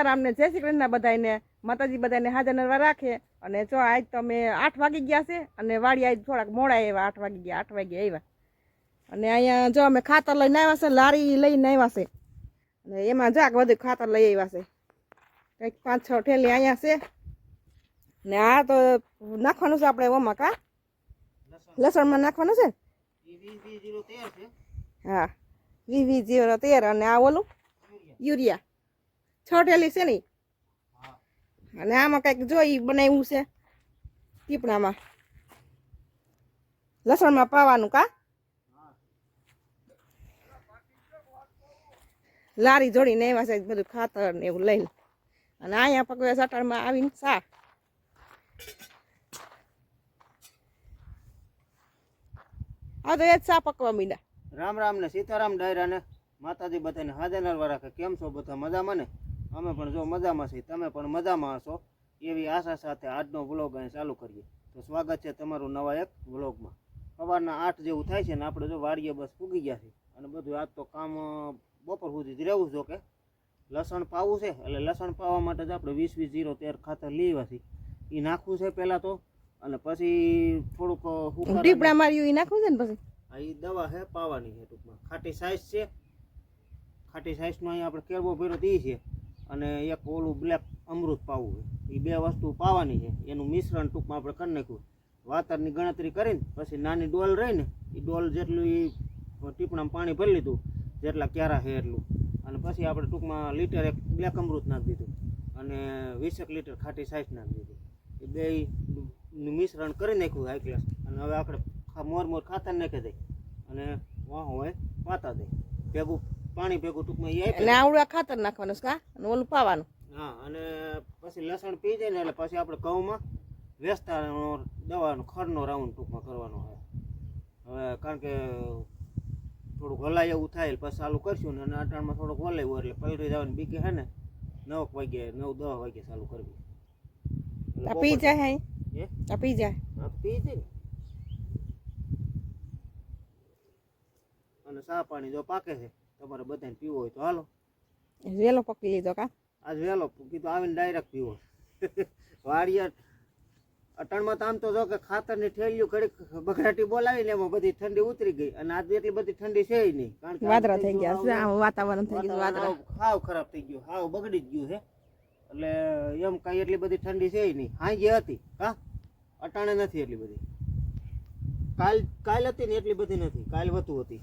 સીતારામ ને જય શ્રી કૃષ્ણ બધાને માતાજી બધાને હાજર નરવા રાખે અને જો આજ તો અમે 8 વાગી ગયા છે અને વાડી આજ થોડાક મોડા આવ્યા 8 વાગી ગયા 8 વાગે આવ્યા અને અહીંયા જો અમે ખાતર લઈને આવ્યા છે લારી લઈને આવ્યા છે અને એમાં જાક બધું ખાતર લઈ આવ્યા છે કંઈક 5-6 ઠેલી અહીંયા છે ને આ તો નાખવાનું છે આપણે ઓમાં કા લસણમાં નાખવાનું છે હા 20-0-13 અને આ ઓલું યુરિયા 6 ઠેલી છે ને અને આમાં કંઈક જોઈ બનાવ્યું છે ટીપણામાં લસણમાં પાવાનું કા લારી જોડીને આવ્યા છે બધું ખાતર ને એવું લઈને અને અહીંયા પકવે સટરમાં આવીને શાક આ તો એ જ શાક પકવા મીડા રામ રામ ને સીતારામ ડાયરા ને માતાજી બધાને હાજર નરવા રાખે કેમ છો બધા મજામાં ને અમે પણ જો મજામાં છીએ તમે પણ મજામાં હશો એવી આશા સાથે આજનો વ્લોગ અહીં ચાલુ કરીએ તો સ્વાગત છે તમારું નવા એક વ્લોગમાં સવારના 8 જેવું થાય છે ને આપણે જો વાડીએ બસ પૂગી ગયા છે અને બધું આજ તો કામ બપોર સુધી જ રહેવું જો કે લસણ પાવું છે એટલે લસણ પાવા માટે જ આપણે 20-20-0-13 ખાતર લેવા છે એ નાખવું છે પહેલાં તો અને પછી થોડુંક ટીપણા માર્યું એ નાખવું છે ને પછી આ એ દવા છે પાવાની છે ટૂંકમાં ખાટી સાઈઝ છે ખાટી સાઈઝનો અહીંયા આપણે કેળવો ભર્યો તે છે અને એક ઓલું બ્લેક અમૃત પાવું છે એ બે વસ્તુ પાવાની છે એનું મિશ્રણ ટૂંકમાં આપણે કરી નાખ્યું વાતરની ગણતરી કરીને પછી નાની ડોલ રહી ને એ ડોલ જેટલું એ ટીપણામાં પાણી ભરી લીધું જેટલા ક્યારા છે એટલું અને પછી આપણે ટૂંકમાં લીટર એક બ્લેક અમૃત નાખી દીધું અને 20 લીટર ખાટી સાઈઝ નાખી દીધી એ બે મિશ્રણ કરી નાખ્યું હાઈ ક્લાસ અને હવે આપણે મોર ખાતર નાખી દઈ અને વાહ હોય પાતા દઈ ભેગું પાણી ભેગું ટૂંકમાં એ એટલે આવડું ખાતર નાખવાનું કા અને ઓલું પાવાનું હા અને પછી લસણ પી જાય ને એટલે પછી આપણે ઘઉંમાં વેચતા દવાનો ખડનો રાઉન્ડ ટૂંકમાં કરવાનો હોય હવે કારણ કે થોડુંક હલાય એવું થાય પછી ચાલુ કરશું ને અને અટાણમાં થોડુંક હલાવ્યું એટલે પલટી જવાની બીકે છે ને 9 વાગે 9-10 વાગે ચાલુ કરવી પી જાય હે આ પી જાય હા પી જાય ને અને ચા પાણી જો પાકે છે તમારે બધાને પીવો હોય તો હાલો વેલો પકડી લીધો કા આજ વેલો કીધું આવીને ડાયરેક્ટ પીવો વાડિયા અટણમાં તો આમ તો જો કે ખાતરની ઠેલીઓ ઘડીક બગડાટી બોલાવીને એમાં બધી ઠંડી ઉતરી ગઈ અને આજ એટલી બધી ઠંડી છે નહીં કારણ કે વાદળા થઈ ગયા વાતાવરણ થઈ ગયું વાદળા હાવ ખરાબ થઈ ગયું હાવ બગડી જ ગયું છે એટલે એમ કાંઈ એટલી બધી ઠંડી છે નહીં હાંજે હતી કા અટાણે નથી એટલી બધી કાલ હતી ને એટલી બધી નથી કાલ વધુ હતી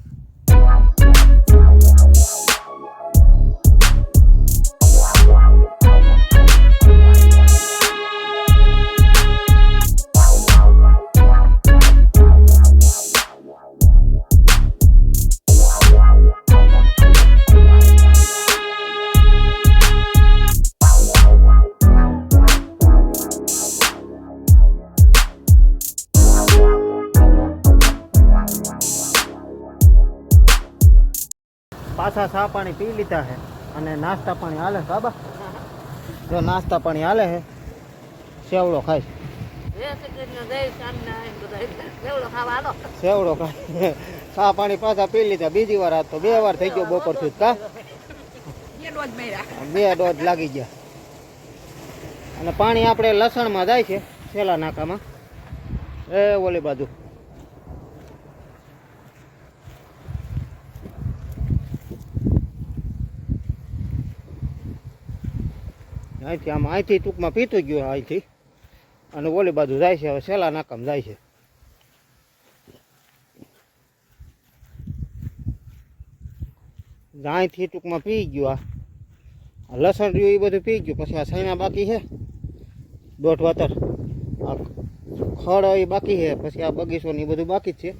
પાછા ચા પાણી પી લીધા છે અને નાસ્તા પાણી હાલે છે બાબા જો નાસ્તા પાણી હાલે છે સેવડો ખાય સેવડો ખાય ચા પાણી પાછા પી લીધા બીજી વાર આજ તો 2 વાર થઈ ગયો બપોર સુધી કા 2 ડોઝ લાગી ગયા અને પાણી આપણે લસણમાં જાય છે છેલ્લા નાકામાં એ ઓલી બાજુ અહીંથી આમ અહીંથી ટૂંકમાં પીતું ગયું અહીંથી અને ઓલી બાજુ જાય છે હવે છેલ્લા નાકામ જાય છે અહીંથી ટૂંકમાં પી ગયું આ લસણ રહ્યું એ બધું પી ગયું પછી આ સૈણા બાકી છે 1.5 વાતર આ ખડ એ બાકી છે પછી આ બગીચોની બધું બાકી જ છે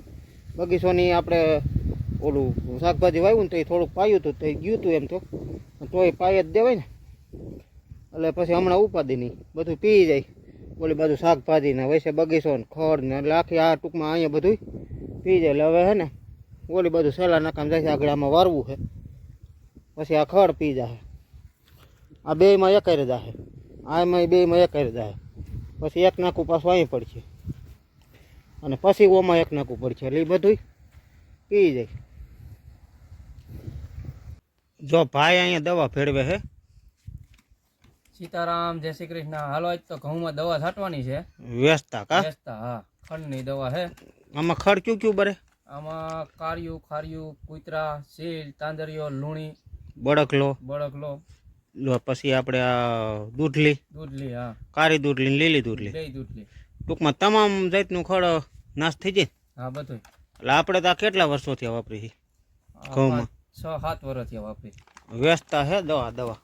બગીચોની આપણે ઓલું શાકભાજી વાવ્યું ને તો એ થોડુંક પાયું હતું તો એ ગયું હતું એમ તો એ પાય જ દેવાય ને એટલે પછી હમણાં ઉપાદી નહીં બધું પી જાય ઓલી બાજુ શાકભાજી ને વૈસે બગીચો ને ખડ ને એટલે આખી આ ટૂંકમાં અહીંયા બધું પી જાય એટલે હવે હે ને ઓલી બાજુ સહેલા નાકામ જાય છે આગળ આમાં વારવું છે પછી આ ખડ પી જાય આ બેમાં એક જ જાય આમાં બેમાં એક જ જાય પછી એક નાખું પાછું અહીં પડશે અને પછી ઓમાં એક નાખું પડશે એટલે એ બધું પી જાય જો ભાઈ અહીંયા દવા ભેળવે છે સીતારામ, જય શ્રી કૃષ્ણ. હાલો આજ તો ઘઉંમાં દવા છાંટવાની છે. વેચતા કા બેસતા હા, ખંડની દવા છે. આમાં ખડ ક્યું બરે? આમાં કાળિયું, ખારિયું, કૂતરા, સીલ, તાંદરિયો, લૂણી, બળકલો બળકલો, પછી આપણે આ દૂધલી, દૂધલી, હા કાળી દૂધલી ને લીલી દૂધલી, બે દૂધલી, ટૂંકમાં તમામ જાતનું ખડ નાશ થઈ જાય. હા બધું. એટલે આપણે તો આ કેટલા વર્ષોથી આ વાપરી છે ઘઉંમાં? 6-7 વર્ષથી વાપરી. વેચતા હે દવા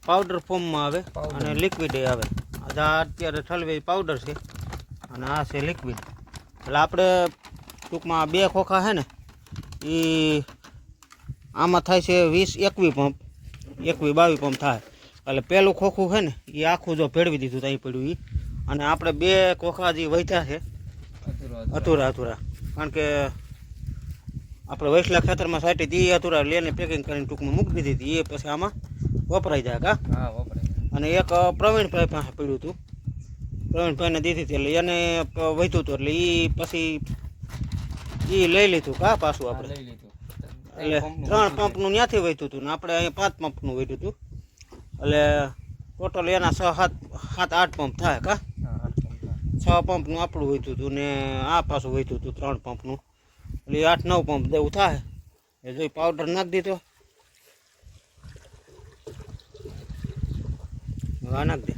પાવડર ફોર્મમાં આવે અને લિક્વિડ આવે. આ અત્યારે ઠલવી પાવડર છે અને આ છે લિક્વિડ. એટલે આપણે ટૂંકમાં 2 ખોખા છે ને એ આમાં થાય છે 20-21 પંપ, 21-22 પંપ થાય. એટલે પહેલું ખોખું છે ને એ આખું જો ભેળવી દીધું ત્યાં પડ્યું એ. અને આપણે 2 ખોખા જે વધ્યા છે અધૂરા કારણ કે આપણે વૈસલા ખેતરમાં સાટી હતી એ અધૂરા લઈને પેકિંગ કરીને ટૂંકમાં મૂકી દીધી હતી. એ પછી આમાં વપરાઈ જાય કા. હા વપરાય. અને એક પ્રવીણભાઈ પાસે પડ્યું હતું, પ્રવીણભાઈને દીધી હતી એટલે એને વધ્યું હતું એટલે એ પછી એ લઈ લીધું કા પાછું આપણે. લઈ લીધું. એટલે 3 પંપનું ત્યાંથી વધ્યું હતું ને આપણે અહીંયા 5 પંપનું વધ્યું હતું. એટલે ટોટલ એના 7-8 પંપ થાય કા. 6 પંપનું આપણું વધ્યું હતું ને આ પાછું વધ્યું હતું 3 પંપનું. એટલે 8-9 પંપ દેવું થાય. એ જોઈ પાવડર નાખી દીધો. હા નાખી દે.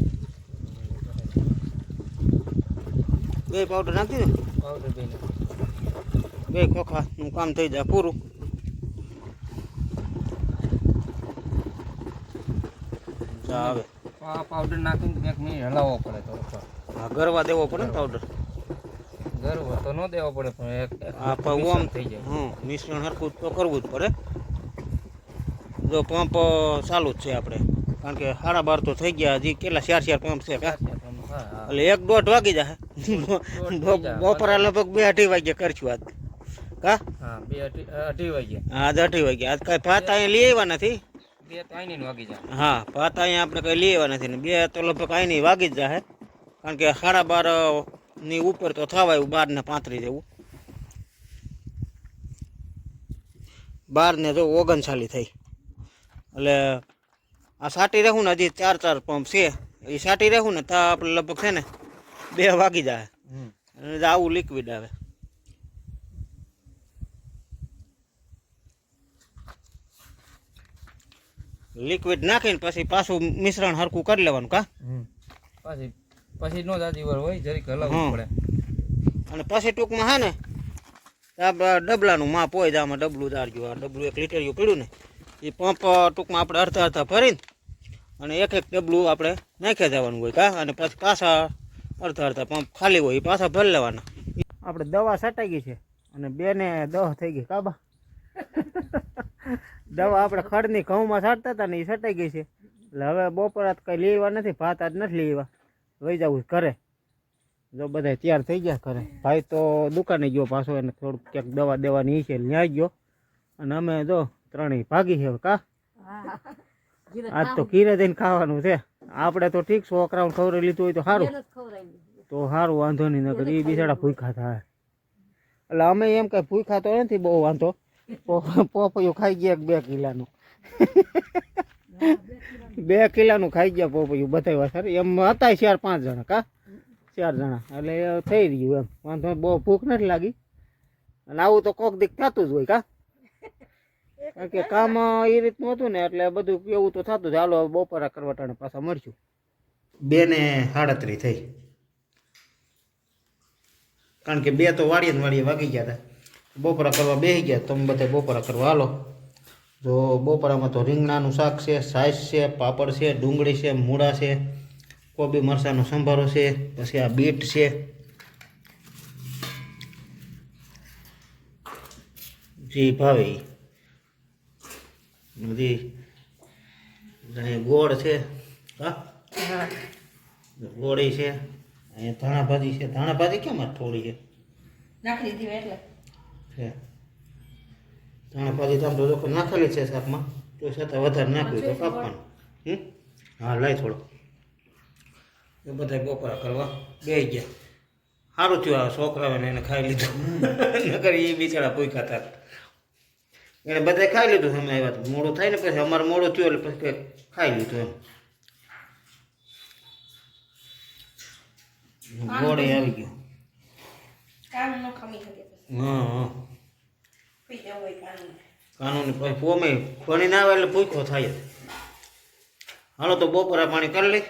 2 પાવડર નાખી દીધો. પાવડર 2 ખોખાનું કામ થઈ જાય પૂરું. આવે પાવડર નાખીને 1 મિનિટ હલાવવો પડે તો. હા ગરવા દેવો પડે ને પાવડર. ગરવો તો ન દેવો પડે પણ હા પણ ઓમ થઈ જાય. મિશ્રણ હરખું તો કરવું જ પડે. જો પંપ ચાલુ જ છે આપણે કારણ કે 12:30 તો થઈ ગયા. હજી કેટલા 4 પંપ છે કા. એટલે 1-1.5 વાગી જાય. બપોરા લગભગ 2-2:30 વાગે કરશું આજ કા. હા 2-2:30 વાગ્યા. હા 2:30 વાગે. આજ કઈ ભાત અહીંયા લઈ આવ્યા નથી. 2 તો આઈને વાગી જાય. હા ભાત અહીંયા આપણે કઈ લઈ આવ્યા નથી ને 2 તો લગભગ અહીં વાગી જ જાય કારણ કે 12:30 ની ઉપર તો થવાય 12:35 જેવું. 12 ને જો 39 થઈ. એટલે આ સાટી રહેવું ને હજી 4 પંપ છે એ સાટી રહેવું ને તો આપણે લગભગ છે ને 2 વાગી જાય. અને આવું લિક્વિડ આવે. લિક્વિડ નાખીને પછી પાછું મિશ્રણ હરખું કરી લેવાનું કા. પછી નો દાદી વાર હોય જરીક હલાવવું પડે. અને પછી ટૂંકમાં હે ને ડબલાનું માપ હોય છે. આમાં ડબલું દારજો. આ ડબલું 1 લીટર પડ્યું ને એ પંપ ટૂંકમાં આપણે અડધા ભરીને અને એક ડબલું આપણે નાખ્યા જવાનું હોય કા. અને પછી પાછા અડધા પંપ ખાલી હોય એ પાછા ભરી લેવાના. આપણે દવા છટાઈ ગઈ છે અને 2 ને 10 થઈ ગઈ કાબા. દવા આપણે ખડની ઘઉંમાં છાંટતા હતા ને એ છટાઈ ગઈ છે. એટલે હવે બપોર આજ કંઈ લેવા નથી. ભાત આજ નથી લેવા. લઈ જવું ઘરે. જો બધા તૈયાર થઈ ગયા ઘરે. ભાઈ તો દુકાને ગયો પાછો એને થોડુંક ક્યાંક દવા દેવાની છે ત્યાં ગયો. અને અમે જો 3 ભાગી છે કા. આજ તો ઘીરે દઈને ખાવાનું છે. આપણે તો ઠીક છોકરાઓને ખવડાવી લીધું હોય તો સારું, તો સારું વાંધો નહીં. નકર એ બિચારા ભૂખ્યા થાય. એટલે અમે એમ કઈ ભૂખ્યા તો નથી બહુ વાંધો. પોપૈયું ખાઈ ગયા 2 કિલાનું. 2 કિલાનું ખાઈ ગયા પોપૈયું બધા વાસર. એમ હતા 4-5 જણા કા. 4 જણા એટલે થઈ રહ્યું એમ વાંધો. બહુ ભૂખ નથી લાગી. અને આવું તો કોક દીક થતું જ હોય કા. કારણ કે કામ એ રીતનું હતું ને એટલે બધું એવું તો થતું જ. હાલો બપોરા કરવા ટાણે પાછા મળશું. 2 ને 37 થઈ કારણ કે 2 તો વાડીએ વાગી ગયા હતા. બપોરા કરવા બેસી ગયા. તમે બધા બપોરા કરવા હાલો. જો બપોરામાં તો રીંગણાનું શાક છે, સાઈઝ છે, પાપડ છે, ડુંગળી છે, મૂળા છે, કોબી મરચાંનો સંભારો છે, પછી આ બીટ છે, જે ભાવે બધી ગોળ છે હા ગોળી છે. અહીંયા ધાણા ભાજી છે. ધાણા ભાજી કેમ થોડી છે નાખી દીધી એટલે છે. ધાણા ભાજી તો લોકો નાખેલી છે શાકમાં. તો છતાં વધારે નાખ્યું તો કાપવાનું. હા લાય થોડો. એ બધા બપોરા કરવા બે ગયા. સારું થયું આ છોકરાઓને એને ખાઈ લીધું. નકર એ બિચારા ભૂખ્યા હતા. એને બધાએ ખાઈ લીધું અમે આવ્યા તો મોડું થાય ને પછી અમારે મોડું થયું એટલે પછી ખાઈ લીધું એમ ગોળે આવી ગયો હા હા કાનૂની પછી પોમે ભણીને આવે એટલે ભૂખો થાય હાલો તો બપોરા પાણી કરી લઈ